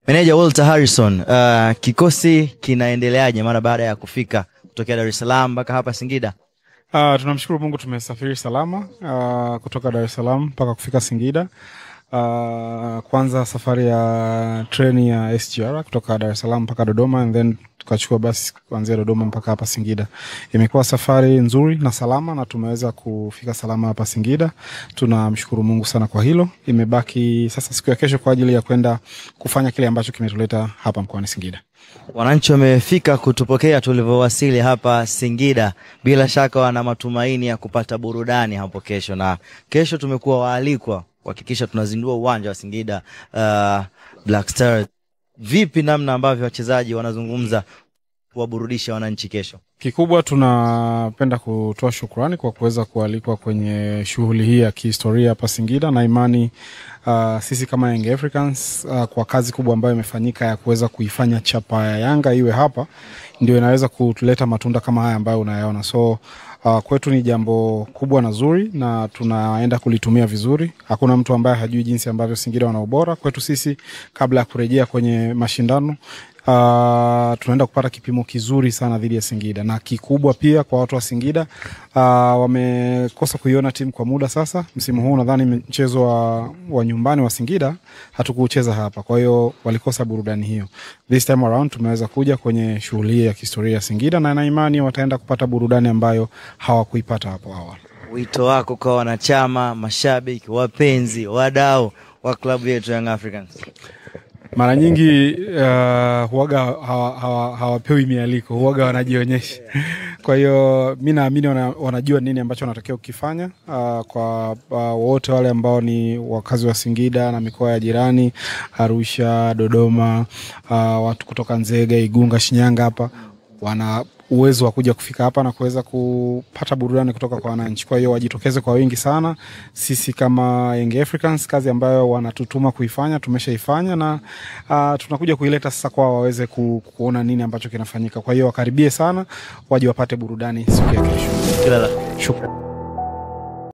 Meneja Walter Harrison, kikosi kinaendeleaje mara baada ya kufika kutokea Dar es Salaam mpaka hapa Singida? Tunamshukuru Mungu tumesafiri salama kutoka Dar es Salaam mpaka kufika Singida. Kwanza safari ya treni ya SGR kutoka Dar es Salaam mpaka Dodoma, and then tukachukua basi kuanzia Dodoma mpaka hapa Singida. Imekuwa safari nzuri na salama na tumeweza kufika salama hapa Singida. Tunamshukuru Mungu sana kwa hilo. Imebaki sasa siku ya kesho kwa ajili ya kwenda kufanya kile ambacho kimetuleta hapa mkoani Singida. Wananchi wamefika kutupokea tulivyowasili hapa Singida. Bila shaka wana matumaini ya kupata burudani hapo kesho, na kesho tumekuwa waalikwa kuhakikisha tunazindua uwanja wa Singida Black Stars. Vipi namna ambavyo wachezaji wanazungumza kuwaburudisha wananchi kesho? Kikubwa tunapenda kutoa shukrani kwa kuweza kualikwa kwenye shughuli hii ya kihistoria hapa Singida, na imani sisi kama Young Africans kwa kazi kubwa ambayo imefanyika ya kuweza kuifanya chapa ya Yanga iwe hapa, ndio inaweza kutuleta matunda kama haya ambayo unayaona. So kwetu ni jambo kubwa na zuri na tunaenda kulitumia vizuri. Hakuna mtu ambaye hajui jinsi ambavyo Singida wana ubora. Kwetu sisi kabla ya kurejea kwenye mashindano tunaenda kupata kipimo kizuri sana dhidi ya Singida, na kikubwa pia kwa watu wa Singida wamekosa kuiona timu kwa muda sasa. Msimu huu nadhani mchezo wa nyumbani wa Singida hatukucheza hapa, kwa hiyo walikosa burudani hiyo. This time around tumeweza kuja kwenye shughuli ya kihistoria ya Singida, na na imani wataenda kupata burudani ambayo hawakuipata hapo awali. Wito wako kwa wanachama, mashabiki, wapenzi, wadau wa klabu yetu Young Africans? Mara nyingi huaga hawapewi mialiko, huaga wanajionyesha. Kwa hiyo mimi naamini wanajua nini ambacho wanatakiwa kukifanya. Kwa wote wale ambao ni wakazi wa Singida na mikoa ya jirani, Arusha, Dodoma, watu kutoka Nzega, Igunga, Shinyanga hapa, wana uwezo wa kuja kufika hapa na kuweza kupata burudani kutoka kwa wananchi. Kwa hiyo wajitokeze kwa wingi sana. Sisi kama Young Africans, kazi ambayo wanatutuma kuifanya tumeshaifanya, na tunakuja kuileta sasa kwa waweze kuona nini ambacho kinafanyika. Kwa hiyo wakaribie sana, waje wapate burudani siku ya kesho. Kila la shukrani.